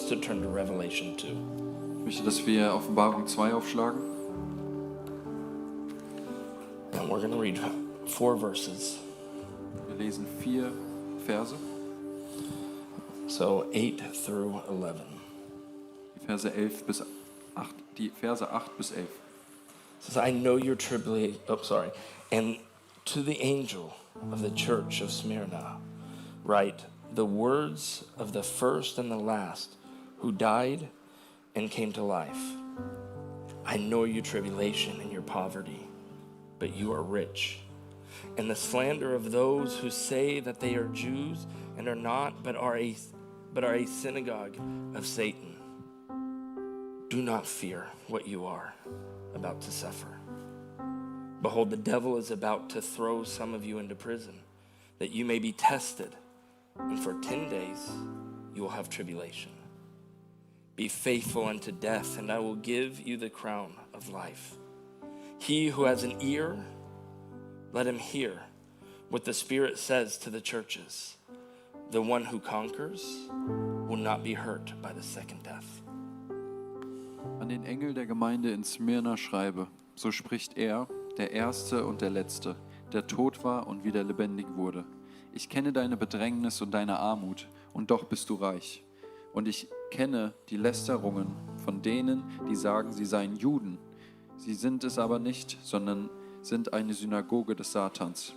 us to turn to Revelation 2. Ich möchte, dass wir Offenbarung 2 aufschlagen. And we're going to read 4 verses. Wir lesen 4 Verse, So 8 through 11. die Verse 11 bis 8, die Verse 8 bis 11. It says, I know your tribulation. And to the angel of the church of Smyrna, write the words of the first and the last who died and came to life. I know your tribulation and your poverty, but you are rich. And the slander of those who say that they are Jews and are not, but are a synagogue of Satan. Do not fear what you are about to suffer. Behold, the devil is about to throw some of you into prison, that you may be tested, and for 10 days you will have tribulation. Be faithful unto death, and I will give you the crown of life. He who has an ear, let him hear what the Spirit says to the churches. The one who conquers will not be hurt by the second death. An den Engel der Gemeinde in Smyrna schreibe, so spricht er, der Erste und der Letzte, der tot war und wieder lebendig wurde. Ich kenne deine Bedrängnis und deine Armut, und doch bist du reich. Und ich kenne die Lästerungen von denen, die sagen, sie seien Juden. Sie sind es aber nicht, sondern sind eine Synagoge des Satans.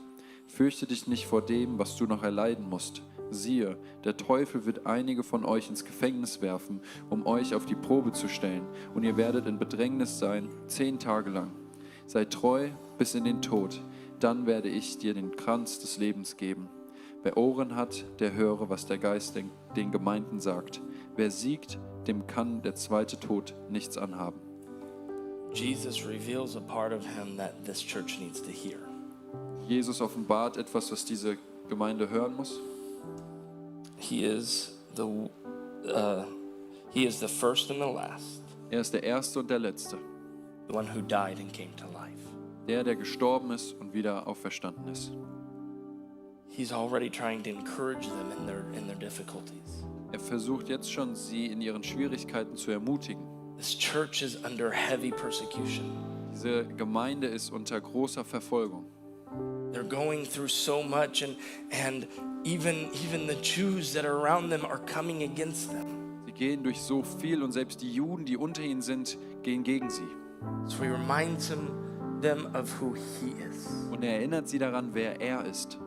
Fürchte dich nicht vor dem, was du noch erleiden musst. Siehe, der Teufel wird einige von euch ins Gefängnis werfen, um euch auf die Probe zu stellen, und ihr werdet in Bedrängnis sein, 10 Tage lang. Sei treu bis in den Tod, dann werde ich dir den Kranz des Lebens geben. Wer Ohren hat, der höre, was der Geist den Gemeinden sagt. Wer siegt, dem kann der zweite Tod nichts anhaben. Jesus reveals a part of him that this church needs to hear. Jesus offenbart etwas, was diese Gemeinde hören muss. He is the first and the last, Er ist der Erste und der Letzte, the one who died and came to life. der gestorben ist und wieder auferstanden ist. He's already trying to encourage them in their difficulties. Er versucht jetzt schon, sie in ihren Schwierigkeiten zu ermutigen. This church is under heavy persecution. Diese Gemeinde ist unter großer Verfolgung. They're going through so much, and even the Jews that are around them are coming against them. Sie gehen durch so viel, und selbst die Juden, die unter ihnen sind, gehen gegen sie. So he reminds them of who he is. Und er erinnert sie daran, wer er ist.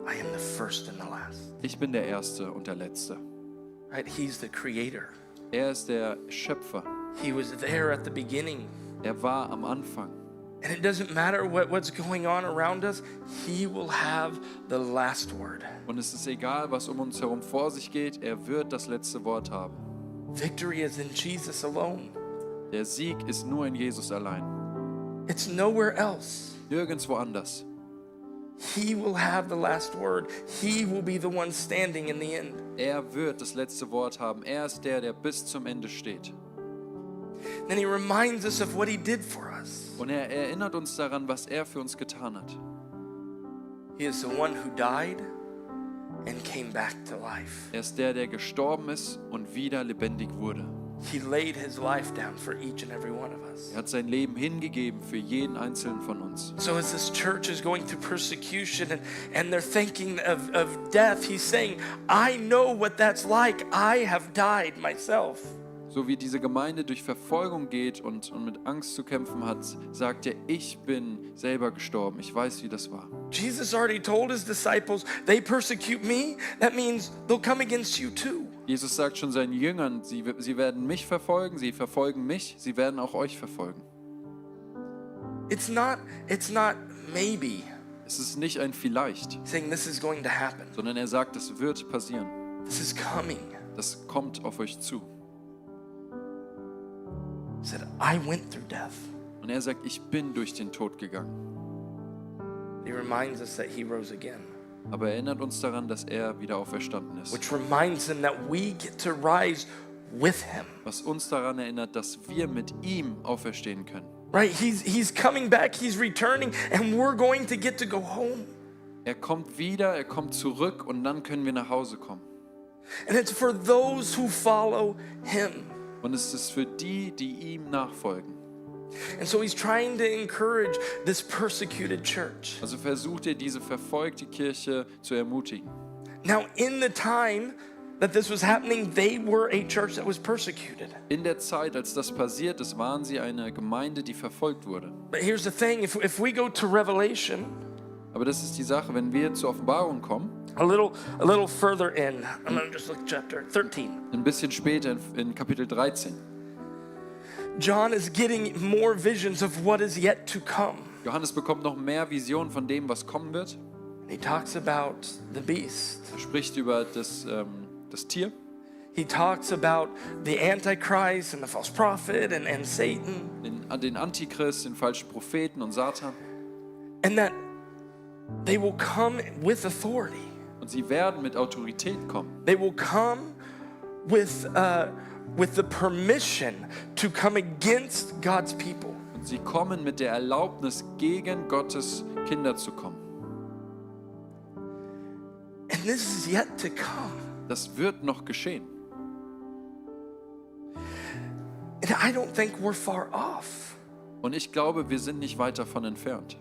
I am the first and the last. Ich bin der Erste und der Letzte. Right? He's the creator. Er ist der Schöpfer. He was there at the beginning. Er war am Anfang. And it doesn't matter what's going on around us, he will have the last word. Und es ist egal, was um uns herum vor sich geht, er wird das letzte Wort haben. Victory is in Jesus alone. Der Sieg ist nur in Jesus allein. It's nowhere else. Nirgendwo anders. He will have the last word. He will be the one standing in the end. Er wird das letzte Wort haben. Er ist der bis zum Ende steht. Then he reminds us of what he did for us. Und er erinnert uns daran, was er für uns getan hat. He is the one who died and came back to life. Er ist der gestorben ist und wieder lebendig wurde. He laid his life down for each and every one of us. Er hat sein Leben hingegeben für jeden einzelnen von uns. So as this church is going through persecution and they're thinking of death, he's saying, I know what that's like. I have died myself. So wie diese Gemeinde durch Verfolgung geht und mit Angst zu kämpfen hat, sagt er, ich bin selber gestorben. Ich weiß, wie das war. Jesus already told his disciples, they persecute me. That means they'll come against you too. Jesus sagt schon seinen Jüngern, sie werden mich verfolgen, sie verfolgen mich, sie werden auch euch verfolgen. It's not maybe. Es ist nicht ein Vielleicht, Saying this is going to happen. sondern er sagt, es wird passieren. This is coming. Das kommt auf euch zu. He said, I went through death. Und er sagt, ich bin durch den Tod gegangen. He reminds us that he rose again. Aber er erinnert uns daran, dass er wieder auferstanden ist. Which reminds him that we get to rise with him. Was uns daran erinnert, dass wir mit ihm auferstehen können. Right? He's coming back, he's returning, and we're going to get to go home. Er kommt wieder, er kommt zurück und dann können wir nach Hause kommen. And it's for those who follow him. Und es ist für die, die ihm nachfolgen. And so he's trying to encourage this persecuted church. Also versucht er, diese verfolgte Kirche zu ermutigen. Now, in the time that this was happening, they were a church that was persecuted. In der Zeit, als das passiert ist, waren sie eine Gemeinde, die verfolgt wurde. But here's the thing, if we go to Revelation, Aber das ist die Sache, wenn wir zur Offenbarung kommen, a little further in, I'm going to just look at chapter 13. ein bisschen später in Kapitel 13. John is getting more visions of what is yet to come. Johannes bekommt noch mehr Visionen von dem, was kommen wird. He talks about the beast. Er spricht über das Tier. He talks about the Antichrist and the false prophet and Satan. Den Antichrist, den falschen Propheten und Satan. And that they will come with authority. Und sie werden mit Autorität kommen. They will come with the permission to come against God's people. Und sie kommen mit der Erlaubnis, gegen Gottes Kinder zu kommen. And this is yet to come. Das wird noch geschehen. And I don't think we're far off. Und ich glaube, wir sind nicht weit davon entfernt.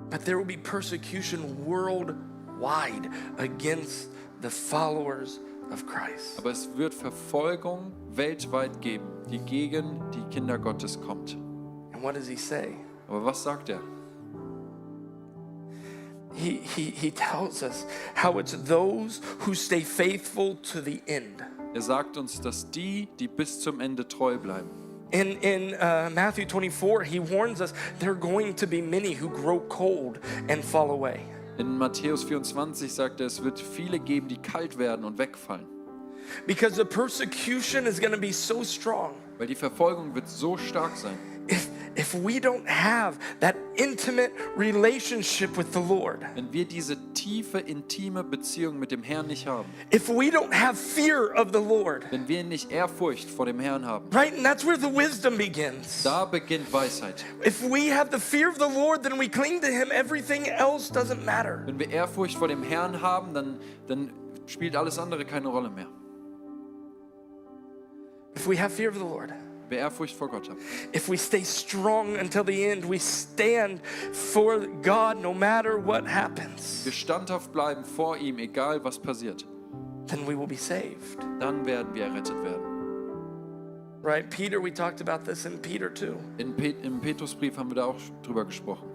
But there will be persecution worldwide against the followers of Christ. Aber es wird Verfolgung weltweit geben, die gegen die Kinder Gottes kommt. And what does he say? Aber was sagt er? He tells us how it's those who stay faithful to the end. Er sagt uns, dass die bis zum Ende treu bleiben. In Matthew 24, he warns us there are going to be many who grow cold and fall away. In Matthäus 24 sagt er, es wird viele geben, die kalt werden und wegfallen. Because the persecution is going to be so strong. Weil die Verfolgung wird so stark sein. If we don't have that intimate relationship with the Lord, Wenn wir diese tiefe, intime Beziehung mit dem Herrn nicht haben, if we don't have fear of the Lord, wenn wir nicht Ehrfurcht vor dem Herrn haben, right? And that's where the wisdom begins. da beginnt Weisheit. If we have the fear of the Lord, then we cling to Him. Everything else doesn't matter. Wenn wir Ehrfurcht vor dem Herrn haben, dann spielt alles andere keine Rolle mehr. If we have fear of the Lord, Wer Ehrfurcht vor Gott hat. if we stay strong until the end, we stand for God no matter what happens, Wir standhaft bleiben vor ihm, egal was passiert. then we will be saved. Dann werden wir errettet werden. Right? Peter, we talked about this in Peter too. Im Petrusbrief haben wir da auch drüber gesprochen.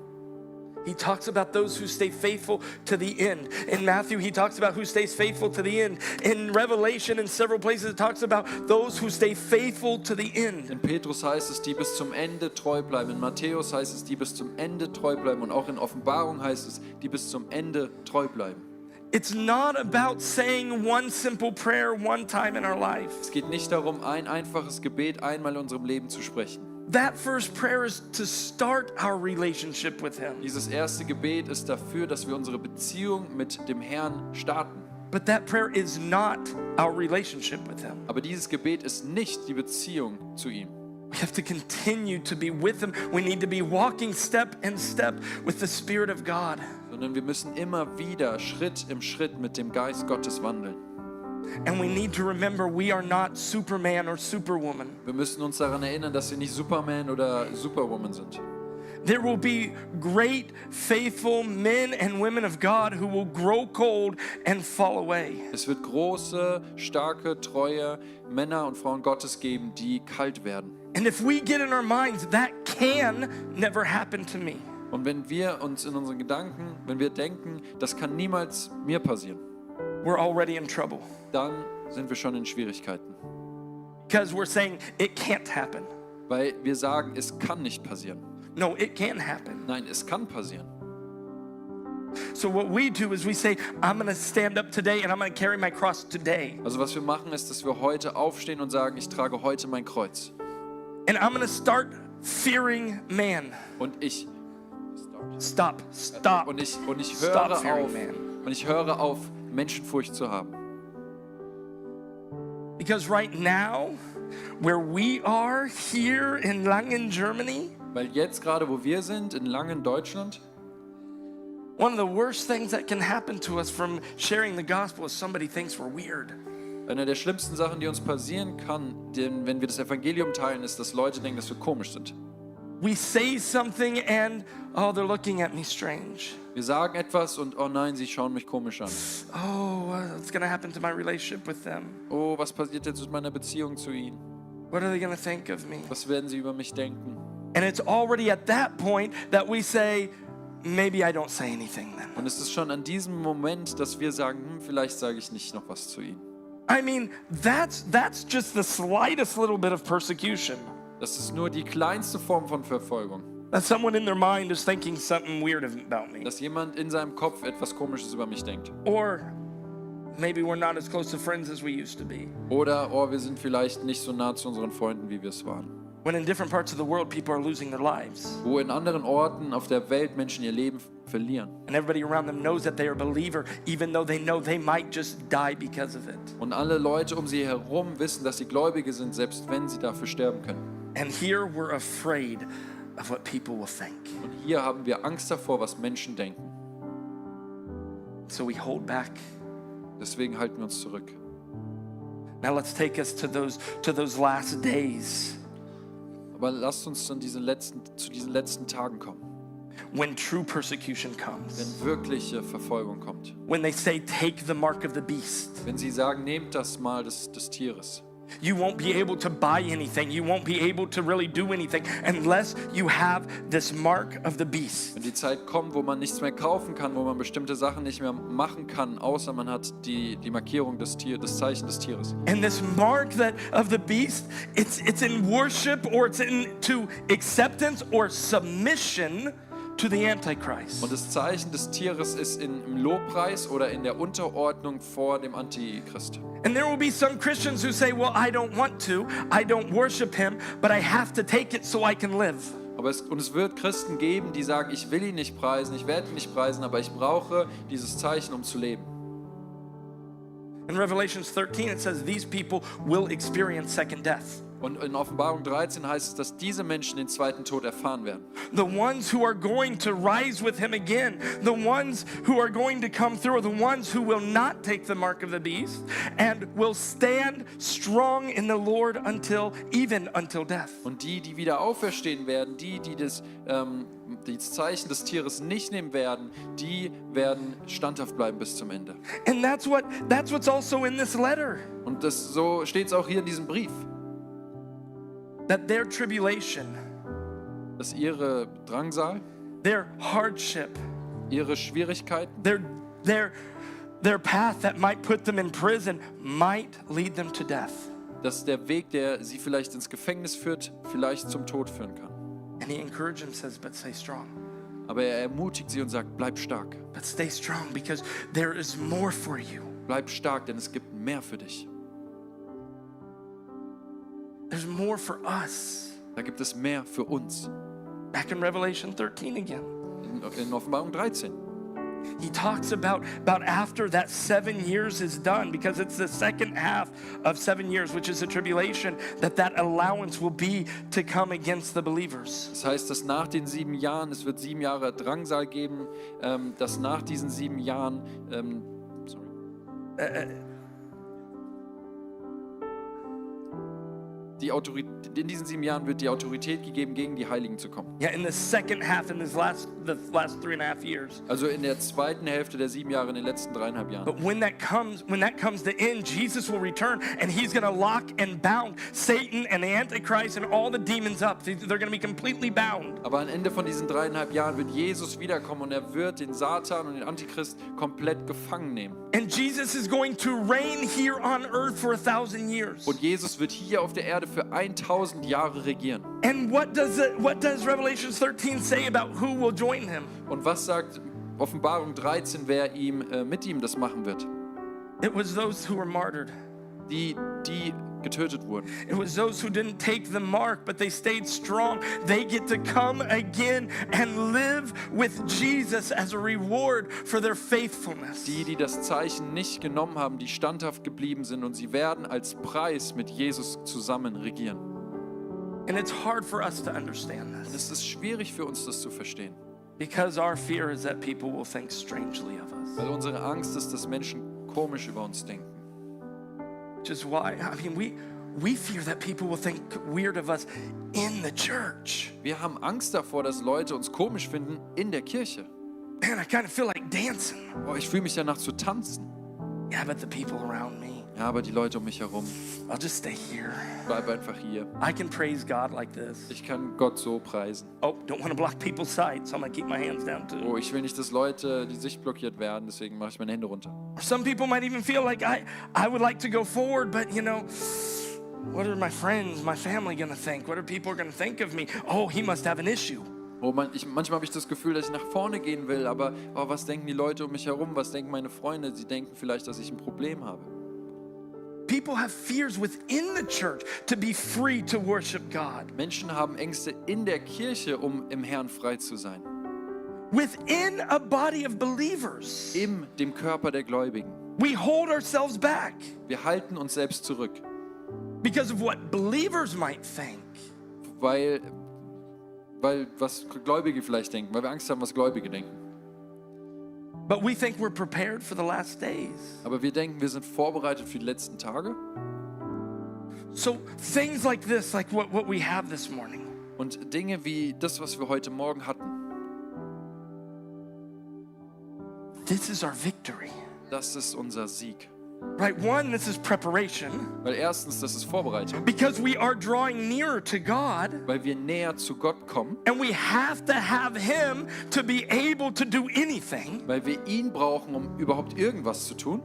He talks about those who stay faithful to the end. In Matthew, he talks about who stays faithful to the end. In Revelation, in several places, it talks about those who stay faithful to the end. In Petrus heißt es, die bis zum Ende treu bleiben. In Matthäus heißt es, die bis zum Ende treu bleiben. Und auch in Offenbarung heißt es, die bis zum Ende treu bleiben. It's not about saying one simple prayer one time in our life. Es geht nicht darum, ein einfaches Gebet einmal in unserem Leben zu sprechen. That first prayer is to start our relationship with Him. Dieses erste Gebet ist dafür, dass wir unsere Beziehung mit dem Herrn starten. But that prayer is not our relationship with Him. Aber dieses Gebet ist nicht die Beziehung zu ihm. We have to continue to be with Him. We need to be walking step in step with the Spirit of God. Sondern wir müssen immer wieder Schritt im Schritt mit dem Geist Gottes wandeln. And we need to remember we are not Superman or Superwoman. Wir müssen uns daran erinnern, dass wir nicht Superman oder Superwoman sind. There will be great, faithful men and women of God who will grow cold and fall away. Es wird große, starke, treue Männer und Frauen Gottes geben, die kalt werden. And if we get in our minds, that can never happen to me. Und wenn wir uns in unseren Gedanken, wenn wir denken, das kann niemals mir passieren, We're already in trouble. dann sind wir schon in Schwierigkeiten. Because we're saying it can't happen. Weil wir sagen, es kann nicht passieren. No, it can happen. Nein, es kann passieren. So what we do is we say, I'm going to stand up today and I'm going to carry my cross today. Also was wir machen ist, dass wir heute aufstehen und sagen, ich trage heute mein Kreuz. And I'm going to start fearing man. Und ich Stop. Und ich Stop höre fearing auf, man. und ich höre auf, Menschenfurcht zu haben. Because right now, where we are here in Langen, Germany, Weil jetzt gerade, wo wir sind, in Langen, Deutschland, One of the worst things that can happen to us from sharing the gospel is somebody thinks we're weird. Eine der schlimmsten Sachen, die uns passieren kann, wenn wir das Evangelium teilen, ist, dass Leute denken, dass wir komisch sind. We say something and, oh, they're looking at me strange. Wir sagen etwas und, oh nein, sie schauen mich komisch an. Oh, what's going to happen to my relationship with them? Oh, was passiert jetzt mit meiner Beziehung zu ihnen? What are they going to think of me? Was werden sie über mich denken? And it's already at that point that we say, maybe I don't say anything then. Und es ist schon an diesem Moment, dass wir sagen, vielleicht sage ich nicht noch was zu ihnen. I mean, that's just the slightest little bit of persecution. Das ist nur die kleinste Form von Verfolgung. That someone in their mind is thinking something weird about me. Dass jemand in seinem Kopf etwas Komisches über mich denkt. Or maybe we're not as close to friends as we used to be. Oder, oh, wir sind vielleicht nicht so nah zu unseren Freunden, wie wir es waren. When in different parts of the world people are losing their lives. Wo in anderen Orten auf der Welt Menschen ihr Leben verlieren. And everybody around them knows that they are a believer, even though they know they might just die because of it. Und alle Leute um sie herum wissen, dass sie Gläubige sind, selbst wenn sie dafür sterben können. And here we're afraid of what people will think. Und hier haben wir Angst davor, was Menschen denken. So we hold back. Deswegen halten wir uns zurück. Now let's take us to those last days. Aber lasst uns zu diesen letzten Tagen kommen, when true persecution comes. wenn wirkliche Verfolgung kommt. When they say, take the mark of the beast. Wenn sie sagen, nehmt das Mal des Tieres. You won't be able to buy anything. You won't be able to really do anything unless you have this mark of the beast. Wenn die Zeit kommt, wo man nichts mehr kaufen kann, wo man bestimmte Sachen nicht mehr machen kann, außer man hat die Markierung das Zeichen des Tieres. And this mark of the beast, it's in worship or it's into acceptance or submission to the Antichrist. Und das Zeichen des Tieres ist im Lobpreis oder in der Unterordnung vor dem Antichrist. And there will be some Christians who say, well, I don't want to, I don't worship him, but I have to take it so I can live. Aber es wird Christen geben, die sagen, ich will ihn nicht preisen, ich werde ihn nicht preisen, aber ich brauche dieses Zeichen, um zu leben. In Revelation 13 it says these people will experience second death. Und in Offenbarung 13 heißt es, dass diese Menschen den zweiten Tod erfahren werden. The ones who are going to rise with him again, the ones who are going to come through are the ones who will not take the mark of the beast and will stand strong in the Lord even until death. Und die wieder auferstehen werden, die das Zeichen des Tieres nicht nehmen werden, die werden standhaft bleiben bis zum Ende. And that's what's also in this letter. Und so steht es auch hier in diesem Brief. That their tribulation, Dass ihre Drangsal, their hardship, ihre Schwierigkeiten, their path that might put them in prison might lead them to death. dass der Weg, der sie vielleicht ins Gefängnis führt, vielleicht zum Tod führen kann. And he encourages them, says, but stay strong. Aber er ermutigt sie und sagt, bleib stark. But stay strong because there is more for you. Bleib stark, denn es gibt mehr für dich. There's more for us. Da gibt es mehr für uns. Back in Revelation 13 again. In Offenbarung 13. He talks about after that 7 years is done, because it's the second half of 7 years, which is the tribulation, that allowance will be to come against the believers. Das heißt, dass nach den 7 Jahren, es wird 7 Jahre Drangsal geben, dass nach diesen 7 Jahren, in diesen 7 Jahren wird die Autorität gegeben, gegen die Heiligen zu kommen. Yeah, in the second half, in the last 3.5 years. Also in der zweiten Hälfte der 7 Jahre, in den letzten 3,5 Jahren. But when that comes to end, Jesus will return and he's going to lock and bound Satan and the Antichrist and all the demons up. They're going to be completely bound. Aber am Ende von diesen 3,5 Jahren wird Jesus wiederkommen und er wird den Satan und den Antichrist komplett gefangen nehmen. And Jesus is going to reign here on earth for 1,000 years. Und Jesus wird hier auf der Erde für 1000 Jahre regieren. And what does Revelation 13 say about who will join him? Und was sagt Offenbarung 13, wer mit ihm das machen wird? It was those who were martyred. Die getötet wurden. It was those who didn't take the mark, but they stayed strong. They get to come again and live with Jesus as a reward for their faithfulness. Die das Zeichen nicht genommen haben, die standhaft geblieben sind, und sie werden als Preis mit Jesus zusammen regieren. And it's hard for us to understand Und this. es ist schwierig für uns, das zu verstehen. Because our fear is that people will think strangely of us. Weil unsere Angst ist, dass Menschen komisch über uns denken. Which is why, we fear that people will think weird of us in the church. Wir haben Angst davor, dass Leute uns komisch finden in der Kirche. Man, I kind of feel like dancing. Oh, ich fühle mich danach zu tanzen. Yeah, but the people around me, Ja, aber die Leute um mich herum, I'll just stay here. bleib einfach hier. I can praise God like this. Ich kann Gott so preisen. Oh, don't want to block people's sight, so I'm going to keep my hands down too. Oh, ich will nicht, dass Leute die Sicht blockiert werden, deswegen mache ich meine Hände runter. Or some people might even feel like I would like to go forward, but what are my friends, my family going to think? What are people going to think of me? Oh, he must have an issue. Oh, manchmal habe ich das Gefühl, dass ich nach vorne gehen will, aber was denken die Leute um mich herum? Was denken meine Freunde? Sie denken vielleicht, dass ich ein Problem habe. People have fears within the church to be free to worship God. Menschen haben Ängste in der Kirche, um im Herrn frei zu sein. Within a body of believers, In dem Körper der Gläubigen. we hold ourselves back Wir halten uns selbst zurück, because of what believers might think. weil was Gläubige vielleicht denken, weil wir Angst haben, was Gläubige denken. But we think we're prepared for the last days. Aber wir denken, wir sind vorbereitet für die letzten Tage. So things like this, like what we have this morning, Und Dinge wie das, was wir heute Morgen hatten, this is our victory. das ist unser Sieg. Right? One, this is preparation Weil erstens, das ist Vorbereitung, because we are drawing nearer to God weil wir näher zu Gott kommen, and we have to have Him to be able to do anything. weil wir ihn brauchen, um überhaupt irgendwas zu tun.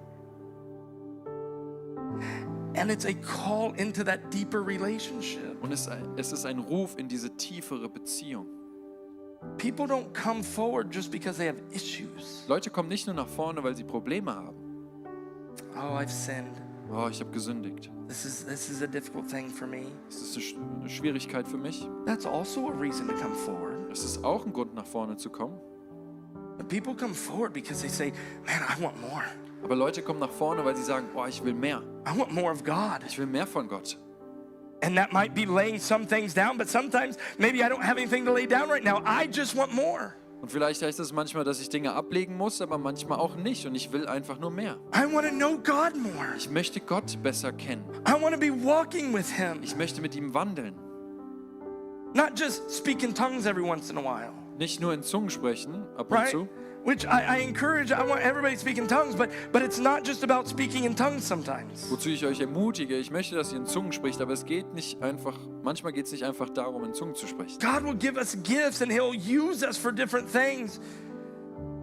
And it's a call into that deeper relationship. Und es ist ein Ruf in diese tiefere Beziehung. People don't come forward just because they have issues. Leute kommen nicht nur nach vorne, weil sie Probleme haben. Oh, I've sinned. Oh, ich habe gesündigt. This is a difficult thing for me. Das ist eine Schwierigkeit für mich. That's also a reason to come forward. Es ist auch ein Grund, nach vorne zu kommen. But people come forward because they say, man, I want more. Aber Leute kommen nach vorne, weil sie sagen, oh, ich will mehr. I want more of God. Ich will mehr von Gott. And that might be laying some things down, but sometimes maybe I don't have anything to lay down right now. I just want more. Und vielleicht heißt es manchmal, dass ich Dinge ablegen muss, aber manchmal auch nicht. Und ich will einfach nur mehr. I want to know God more. Ich möchte Gott besser kennen. I want to be walking with Him. Ich möchte mit ihm wandeln. Not just speak in tongues every once in a while, Nicht nur in Zungen sprechen, ab und right? zu. Which I encourage, I want everybody to speak in tongues, but it's not just about speaking in tongues sometimes. Wozu ich euch ermutige, ich möchte, dass ihr in Zungen spricht, aber es geht nicht einfach, manchmal geht es nicht einfach darum, in Zungen zu sprechen. God will give us gifts and He'll use us for different things,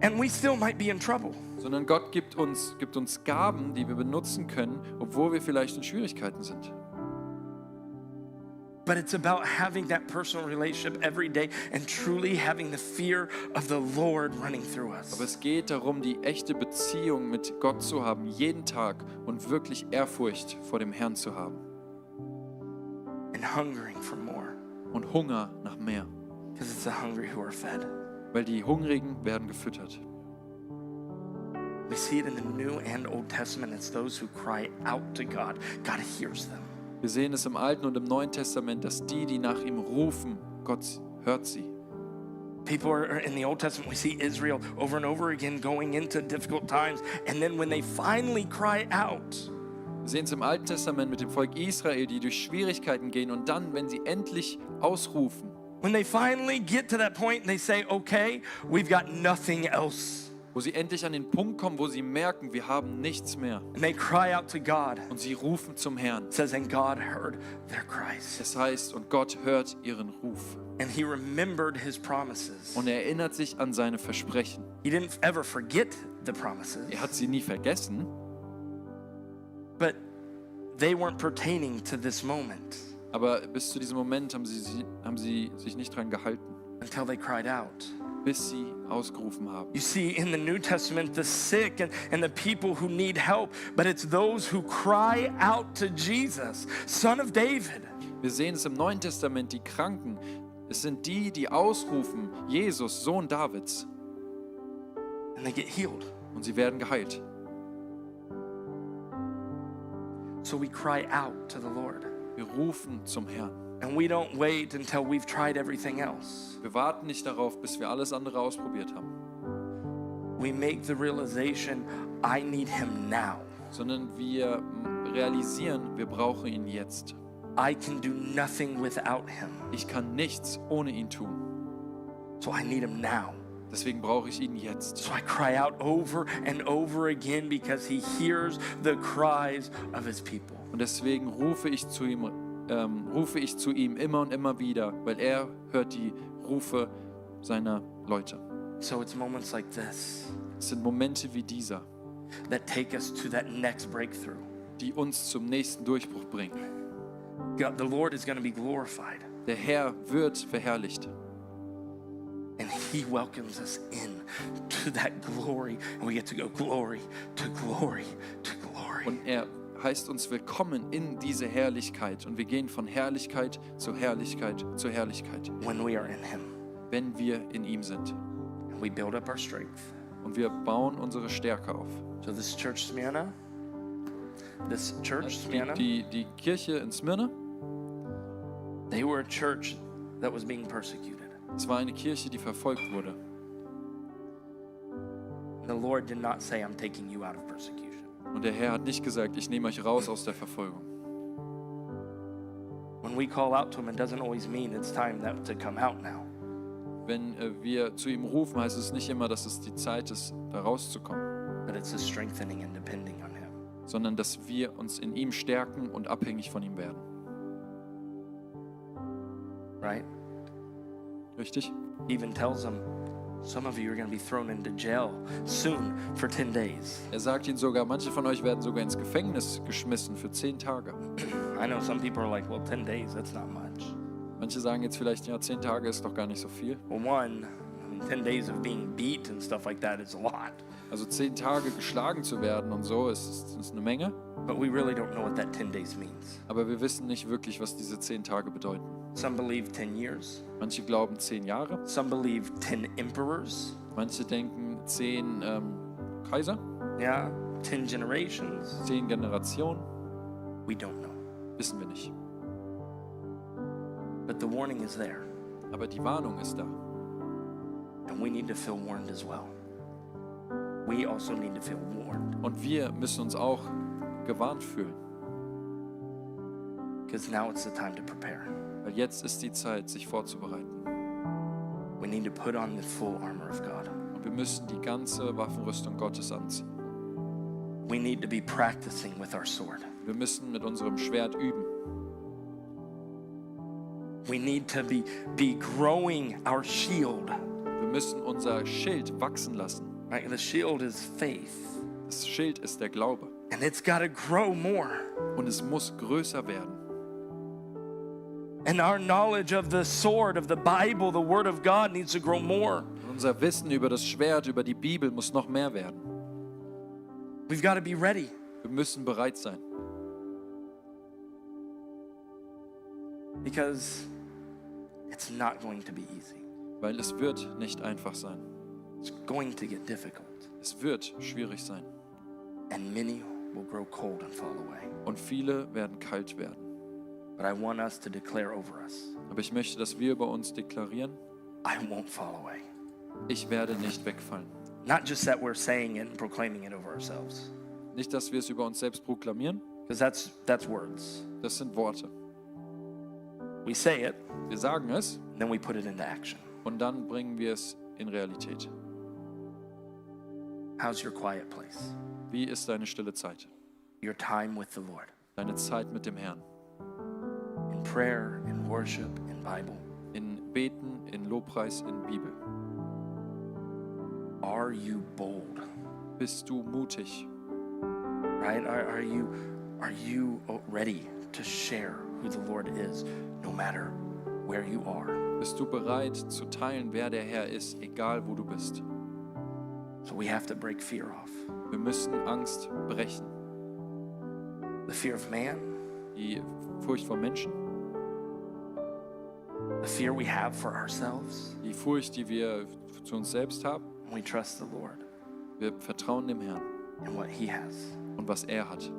and we still might be in trouble. Sondern Gott gibt uns Gaben, die wir benutzen können, obwohl wir vielleicht in Schwierigkeiten sind. But it's about having that personal relationship every day and truly having the fear of the Lord running through us. Aber es geht darum, die echte Beziehung mit Gott zu haben, jeden Tag und wirklich Ehrfurcht vor dem Herrn zu haben. And hungering for more. Und Hunger nach mehr. Because it's the hungry who are fed. Weil die Hungrigen werden gefüttert. We see it in the New and Old Testament. It's those who cry out to God. God hears them. Wir sehen es im Alten und im Neuen Testament, dass die nach ihm rufen, Gott hört sie. People are in the Old Testament, we see Israel over and over again going into difficult times. And then when they finally cry out, Wir sehen es im Alten Testament mit dem Volk Israel, die durch Schwierigkeiten gehen und dann, wenn sie endlich ausrufen, when they finally get to that point and they say, okay, we've got nothing else. wo sie endlich an den Punkt kommen, wo sie merken, wir haben nichts mehr. And they cry out to God. Und sie rufen zum Herrn. It says, and God heard their cries. Es heißt, und Gott hört ihren Ruf. And He remembered His promises. Und er erinnert sich an seine Versprechen. He didn't ever forget the promises, Er hat sie nie vergessen, but they weren't pertaining to this moment aber bis zu diesem Moment haben sie sich nicht dran gehalten, until they cried out. bis sie ausgerufen haben. You see in the New Testament the sick and the people who need help, but it's those who cry out to Jesus, Son of David. Wir sehen es im Neuen Testament, die Kranken. Es sind die ausrufen, Jesus, Sohn Davids. And they get healed. Und sie werden geheilt. So we cry out to the Lord. Wir rufen zum Herrn. And we don't wait until we've tried everything else. Wir warten nicht darauf, bis wir alles andere ausprobiert haben, We make the realization, I need him now. sondern wir realisieren, wir brauchen ihn jetzt. I can do nothing without him. Ich kann nichts ohne ihn tun. So I need him now. Deswegen brauche ich ihn jetzt. So I cry out over and over again because he hears the cries of his people. Und deswegen rufe ich zu ihm immer und immer wieder, weil er hört die Rufe seiner Leute. So it's moments like this Es sind Momente wie dieser, that take us to that next breakthrough. die uns zum nächsten Durchbruch bringen. God, the Lord is going to be glorified, Der Herr wird verherrlicht. and he welcomes us in to that glory, and we get to go glory to glory to glory. Und er heißt uns willkommen in diese Herrlichkeit. Und wir gehen von Herrlichkeit zu Herrlichkeit zu Herrlichkeit, When we are in him, wenn wir in ihm sind. and we build up our strength. Und wir bauen unsere Stärke auf. So this church Smyrna, Die Kirche in Smyrna, they were a church that was being persecuted. es war eine Kirche, die verfolgt wurde. The Lord did not say, I'm taking you out of persecution. Und der Herr hat nicht gesagt, ich nehme euch raus aus der Verfolgung. When we call out to him, it doesn't always mean it's time to come out now. Wenn wir zu ihm rufen, heißt es nicht immer, dass es die Zeit ist, da rauszukommen, But it's a strengthening and depending on him. sondern dass wir uns in ihm stärken und abhängig von ihm werden. Right? Richtig? He even tells them, some of you are going to be thrown into jail soon for 10 days. Er sagt ihnen sogar, manche von euch werden sogar ins Gefängnis geschmissen für 10 Tage. I know some people are like, well, 10 days, that's not much. Manche sagen jetzt vielleicht, ja, 10 Tage ist doch gar nicht so viel. Well, one, 10 days of being beat and stuff like that is a lot. Also 10 Tage geschlagen zu werden und so ist eine Menge. But we really don't know what that 10 days means. Aber wir wissen nicht wirklich, was diese 10 Tage bedeuten. Some believe 10 years. Manche glauben 10 Jahre. Some believe 10 emperors. Manche denken 10 Kaiser, Yeah, 10 generations. 10 Generationen. We don't know. Wissen wir nicht. But the warning is there. Aber die Warnung ist da. And we need to feel warned as well. We also need to feel warned. Und wir müssen uns auch gewarnt fühlen. Because now it's the time to prepare. Weil jetzt ist die Zeit, sich vorzubereiten. We need to put on the full armor of God. Und wir müssen die ganze Waffenrüstung Gottes anziehen. We need to be practicing with our sword. Wir müssen mit unserem Schwert üben. We need to be growing our shield. Wir müssen unser Schild wachsen lassen. Right? The shield is faith. Das Schild ist der Glaube. And it's got to grow more. Und es muss größer werden. And our knowledge of the sword, of the Bible, the Word of God needs to grow more. Und unser Wissen über das Schwert, über die Bibel muss noch mehr werden. We've got to be ready. Wir müssen bereit sein. Because it's not going to be easy. Weil es wird nicht einfach sein. It's going to get difficult. Es wird schwierig sein. And many will grow cold and fall away. Und viele werden kalt werden. But I want us to declare over us, Aber ich möchte, dass wir über uns deklarieren, I won't fall away. ich werde nicht wegfallen. Not just that we're saying it and proclaiming it over ourselves. Nicht, dass wir es über uns selbst proklamieren, Because that's words. das sind Worte. We say it, Wir sagen es and then we put it into action. und dann bringen wir es in Realität. How's your quiet place? Wie ist deine stille Zeit? Your time with the Lord. Deine Zeit mit dem Herrn? In prayer, in worship, in Bible. In Beten, in Lobpreis, in Bibel. Are you bold? Bist du mutig? Right? Are you ready to share who the Lord is, no matter where you are? Bist du bereit zu teilen, wer der Herr ist, egal wo du bist? So we have to break fear off. Wir müssen Angst brechen. The fear of man, Die Furcht vor Menschen, the fear we have for ourselves, die Furcht, die wir zu uns selbst haben. and we trust the Lord Wir vertrauen dem Herrn and what He has. und was er hat.